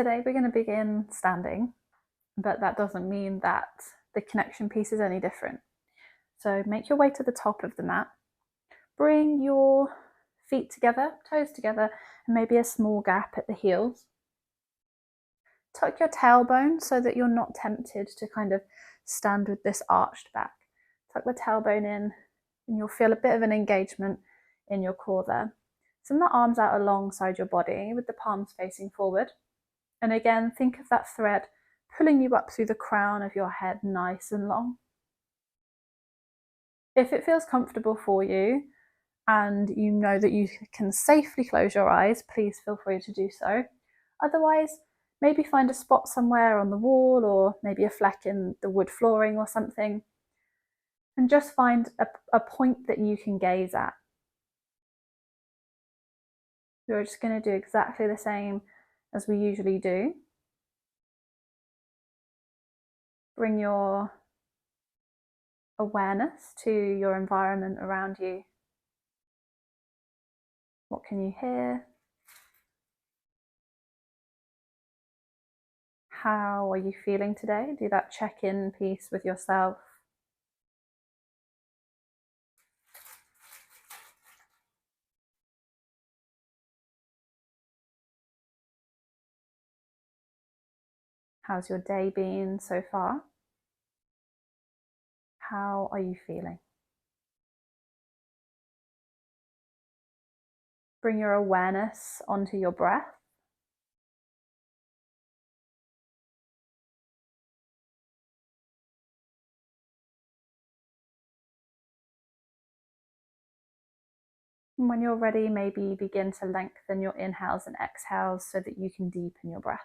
Today we're going to begin standing, but that doesn't mean that the connection piece is any different. So make your way to the top of the mat. Bring your feet together, toes together, and maybe a small gap at the heels. Tuck your tailbone so that you're not tempted to kind of stand with this arched back. Tuck the tailbone in and you'll feel a bit of an engagement in your core there. Send the arms out alongside your body with the palms facing forward. And again, think of that thread pulling you up through the crown of your head nice and long. If it feels comfortable for you and you know that you can safely close your eyes, please feel free to do so. Otherwise, maybe find a spot somewhere on the wall or maybe a fleck in the wood flooring or something, and just find a point that you can gaze at. We're just going to do exactly the same as we usually do. Bring your awareness to your environment around you. What can you hear? How are you feeling today? Do that check-in piece with yourself. How's your day been so far? How are you feeling? Bring your awareness onto your breath. And when you're ready, maybe begin to lengthen your inhales and exhales so that you can deepen your breath.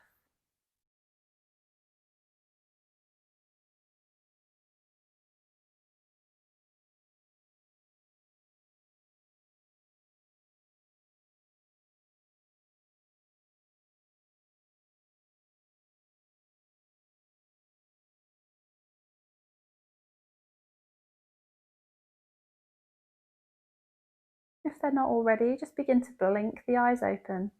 If they're not already, just begin to blink the eyes open.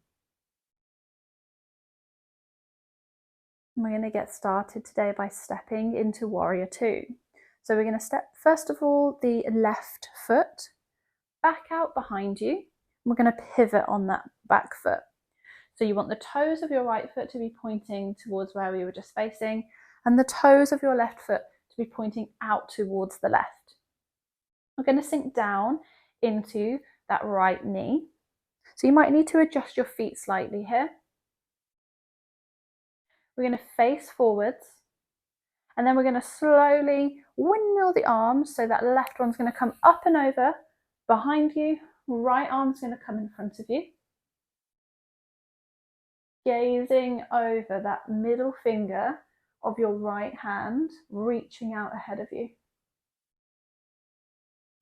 And we're going to get started today by stepping into Warrior Two. So we're going to step, first of all, the left foot back out behind you. We're going to pivot on that back foot. So you want the toes of your right foot to be pointing towards where we were just facing, and the toes of your left foot to be pointing out towards the left. We're going to sink down into that right knee. So you might need to adjust your feet slightly here. We're going to face forwards, and then we're going to slowly windmill the arms so that left one's going to come up and over behind you, right arm's going to come in front of you. Gazing over that middle finger of your right hand, reaching out ahead of you.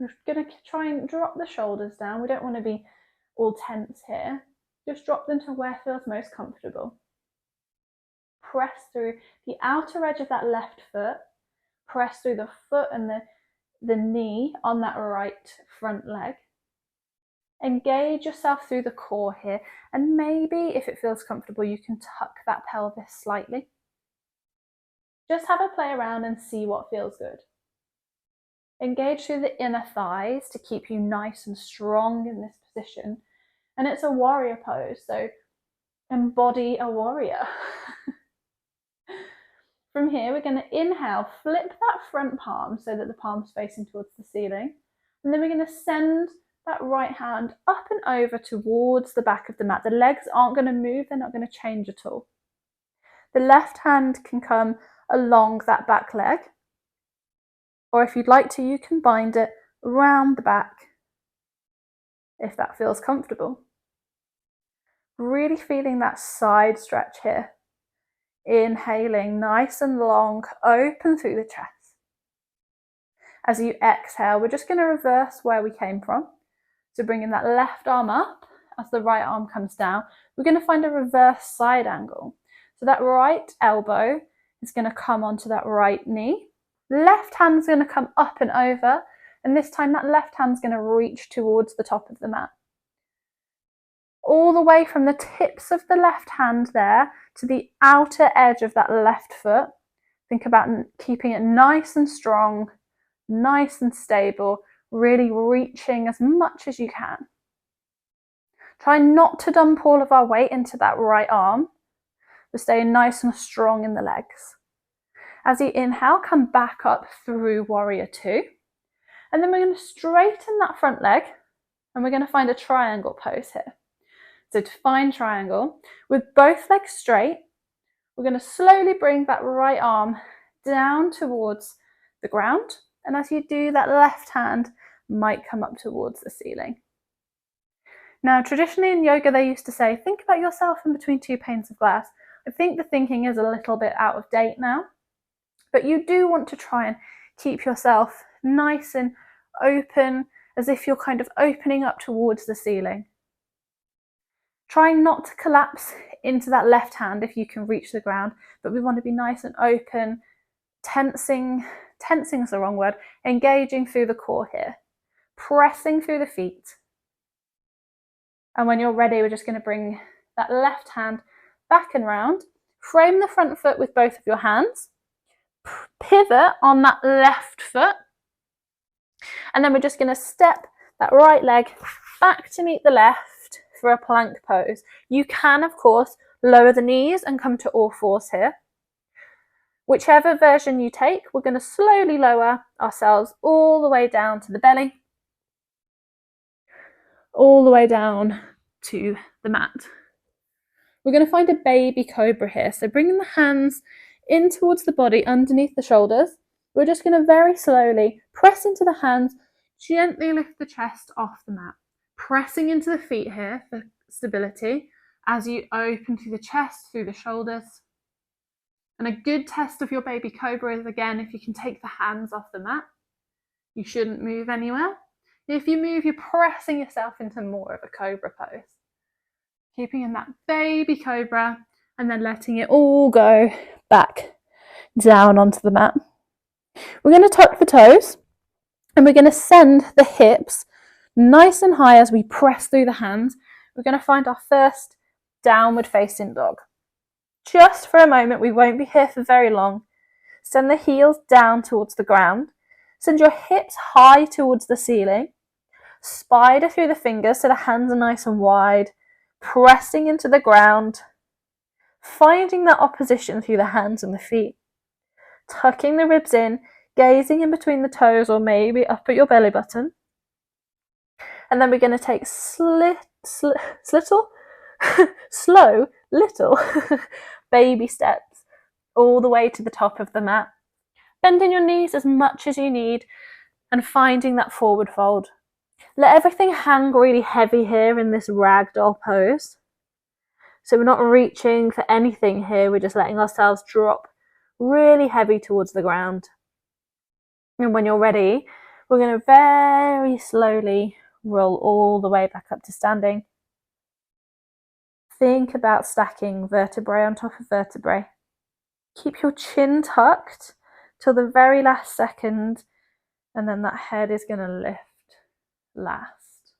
We're going to try and drop the shoulders down. We don't want to be all tense here. Just drop them to where feels most comfortable. Press through the outer edge of that left foot. Press through the foot and the knee on that right front leg. Engage yourself through the core here, and maybe if it feels comfortable you can tuck that pelvis slightly. Just have a play around and see what feels good. Engage through the inner thighs to keep you nice and strong in this position. And it's a warrior pose, so embody a warrior. From here, we're going to inhale, flip that front palm so that the palm's facing towards the ceiling. And then we're going to send that right hand up and over towards the back of the mat. The legs aren't going to move, they're not going to change at all. The left hand can come along that back leg, or if you'd like to, you can bind it around the back if that feels comfortable. Really feeling that side stretch here. Inhaling nice and long, open through the chest. As you exhale, we're just going to reverse where we came from. So bringing that left arm up as the right arm comes down, we're going to find a reverse side angle. So that right elbow is going to come onto that right knee. Left hand's going to come up and over, and this time that left hand's going to reach towards the top of the mat. all the way from the tips of the left hand there to the outer edge of that left foot. Think about keeping it nice and strong, nice and stable, really reaching as much as you can. Try not to dump all of our weight into that right arm. We're staying nice and strong in the legs. As you inhale, come back up through warrior two. And then we're going to straighten that front leg and we're going to find a triangle pose here. So to find triangle, with both legs straight, we're going to slowly bring that right arm down towards the ground. And as you do, that left hand might come up towards the ceiling. Now, traditionally in yoga, they used to say, think about yourself in between two panes of glass. I think the thinking is a little bit out of date now, but you do want to try and keep yourself nice and open, as if you're kind of opening up towards the ceiling. Trying not to collapse into that left hand if you can reach the ground, but we want to be nice and open, tensing is the wrong word, engaging through the core here, pressing through the feet. And when you're ready, we're just going to bring that left hand back and round, frame the front foot with both of your hands, pivot on that left foot, and then we're just going to step that right leg back to meet the left for a plank pose. You can, of course, lower the knees and come to all fours here. Whichever version you take, we're going to slowly lower ourselves all the way down to the belly, all the way down to the mat. We're going to find a baby cobra here. So bringing the hands in towards the body underneath the shoulders, we're just going to very slowly press into the hands, gently lift the chest off the mat, pressing into the feet here for stability as you open through the chest, through the shoulders. And a good test of your baby cobra is, again, if you can take the hands off the mat. You shouldn't move anywhere. If you move, you're pressing yourself into more of a cobra pose. Keeping in that baby cobra and then letting it all go back down onto the mat. We're going to tuck the toes and we're going to send the hips nice and high as we press through the hands. We're going to find our first downward facing dog. Just for a moment, we won't be here for very long. Send the heels down towards the ground. Send your hips high towards the ceiling. Spider through the fingers so the hands are nice and wide. Pressing into the ground. Finding that opposition through the hands and the feet. Tucking the ribs in, gazing in between the toes or maybe up at your belly button. And then we're going to take slow little baby steps all the way to the top of the mat. Bending your knees as much as you need and finding that forward fold. Let everything hang really heavy here in this ragdoll pose. So we're not reaching for anything here, we're just letting ourselves drop really heavy towards the ground. And when you're ready, we're going to very slowly roll all the way back up to standing. Think about stacking vertebrae on top of vertebrae. Keep your chin tucked till the very last second, and then that head is going to lift last.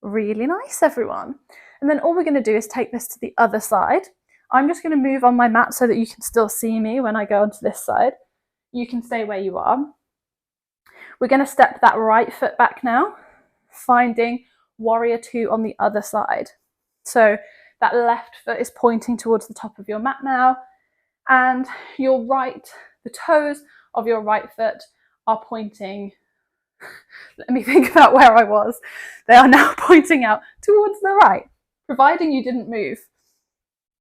Really nice, everyone. And then all we're going to do is take this to the other side. I'm just going to move on my mat so that you can still see me when I go onto this side. You can stay where you are. We're going to step that right foot back now, finding warrior two on the other side. So that left foot is pointing towards the top of your mat now, and your right, the toes of your right foot are pointing, let me think about where I was. They are now pointing out towards the right, providing you didn't move.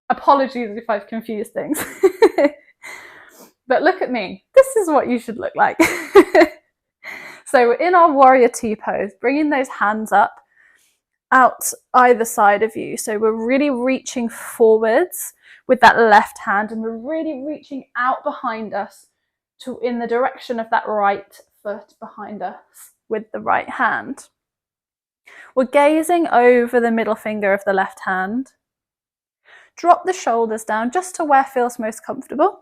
Apologies if I've confused things. But look at me. This is what you should look like. So we're in our warrior two pose, bringing those hands up out either side of you. So we're really reaching forwards with that left hand, and we're really reaching out behind us to in the direction of that right foot behind us with the right hand. We're gazing over the middle finger of the left hand. Drop the shoulders down just to where feels most comfortable.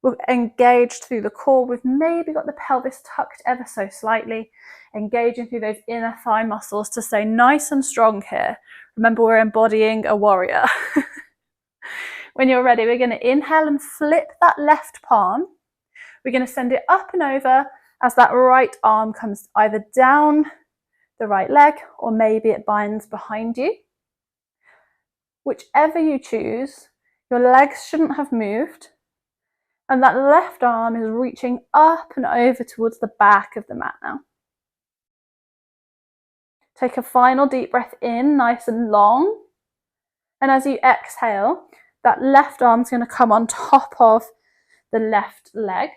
We've engaged through the core. We've maybe got the pelvis tucked ever so slightly, engaging through those inner thigh muscles to stay nice and strong here. Remember, we're embodying a warrior. When you're ready, we're going to inhale and flip that left palm. We're going to send it up and over as that right arm comes either down the right leg or maybe it binds behind you. Whichever you choose, your legs shouldn't have moved. And that left arm is reaching up and over towards the back of the mat now. Take a final deep breath in, nice and long. And as you exhale, that left arm's going to come on top of the left leg.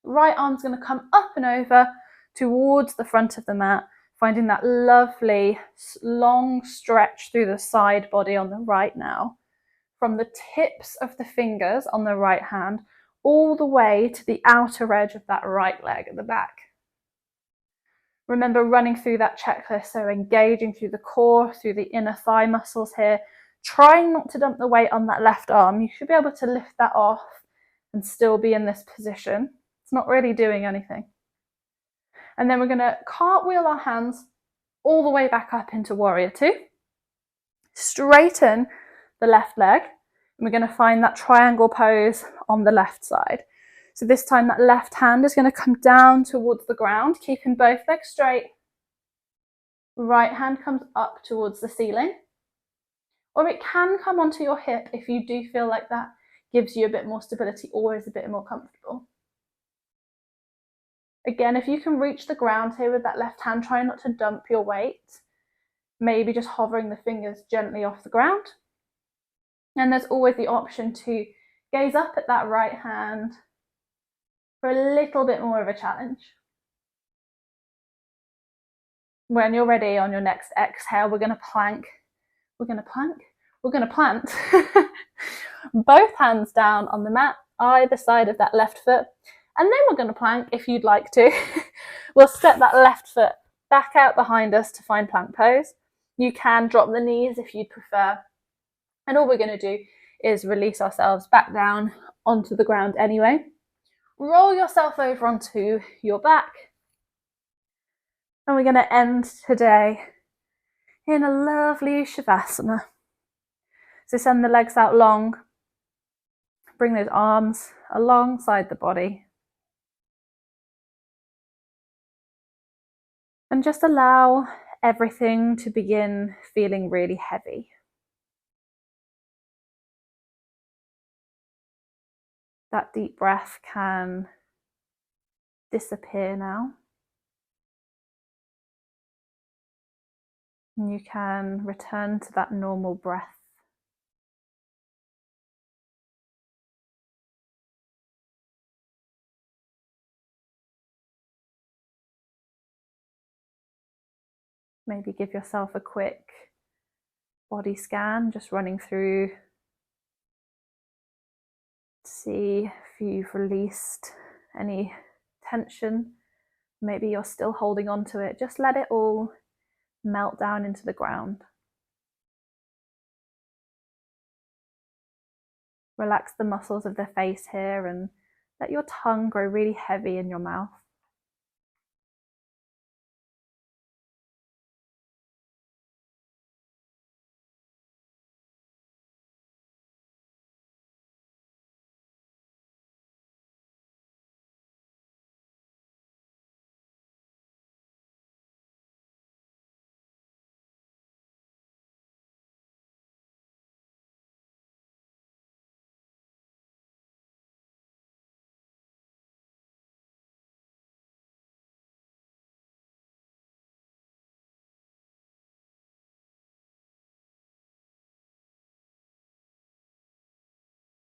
Right arm's going to come up and over towards the front of the mat, finding that lovely long stretch through the side body on the right now. From the tips of the fingers on the right hand, all the way to the outer edge of that right leg at the back. Remember running through that checklist, so engaging through the core, through the inner thigh muscles here, trying not to dump the weight on that left arm. You should be able to lift that off and still be in this position. It's not really doing anything. And then we're going to cartwheel our hands all the way back up into warrior two. Straighten the left leg. And we're going to find that triangle pose on the left side. So this time that left hand is going to come down towards the ground, keeping both legs straight. Right hand comes up towards the ceiling. Or it can come onto your hip if you do feel like that gives you a bit more stability or is a bit more comfortable. Again, if you can reach the ground here with that left hand, try not to dump your weight. Maybe just hovering the fingers gently off the ground. And there's always the option to gaze up at that right hand for a little bit more of a challenge. When you're ready on your next exhale, we're going to plank. We're going to plant both hands down on the mat, either side of that left foot. And then we're going to plank if you'd like to. We'll step that left foot back out behind us to find plank pose. You can drop the knees if you'd prefer. And all we're going to do is release ourselves back down onto the ground anyway. Roll yourself over onto your back. And we're going to end today in a lovely Shavasana. So send the legs out long. Bring those arms alongside the body. And just allow everything to begin feeling really heavy. That deep breath can disappear now. And you can return to that normal breath. Maybe give yourself a quick body scan, just running through to see if you've released any tension. Maybe you're still holding on to it. Just let it all melt down into the ground. Relax the muscles of the face here and let your tongue grow really heavy in your mouth.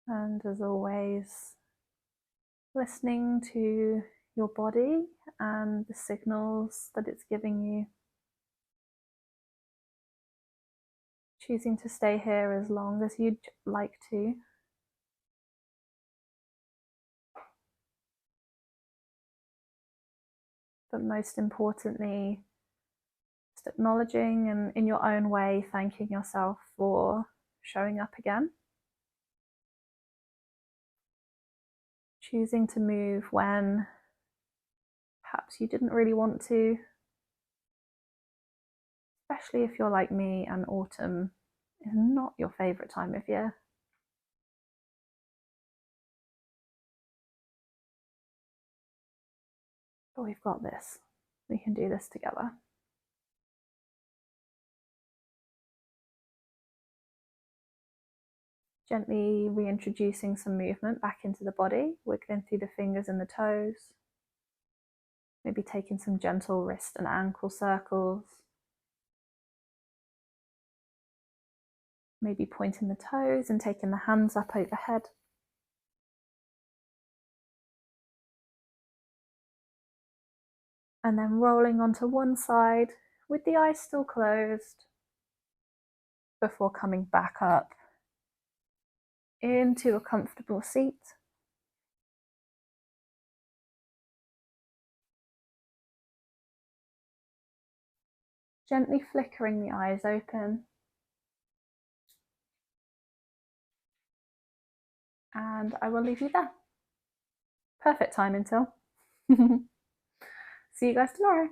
And as always, listening to your body and the signals that it's giving you. Choosing to stay here as long as you'd like to. But most importantly, just acknowledging and in your own way thanking yourself for showing up again. choosing to move when perhaps you didn't really want to, especially if you're like me and autumn is not your favourite time of year. But we've got this. We can do this together. Gently reintroducing some movement back into the body, wiggling through the fingers and the toes. Maybe taking some gentle wrist and ankle circles. Maybe pointing the toes and taking the hands up overhead. And then rolling onto one side with the eyes still closed before coming back up into a comfortable seat. Gently flickering the eyes open. And I will leave you there. Perfect time until. See you guys tomorrow.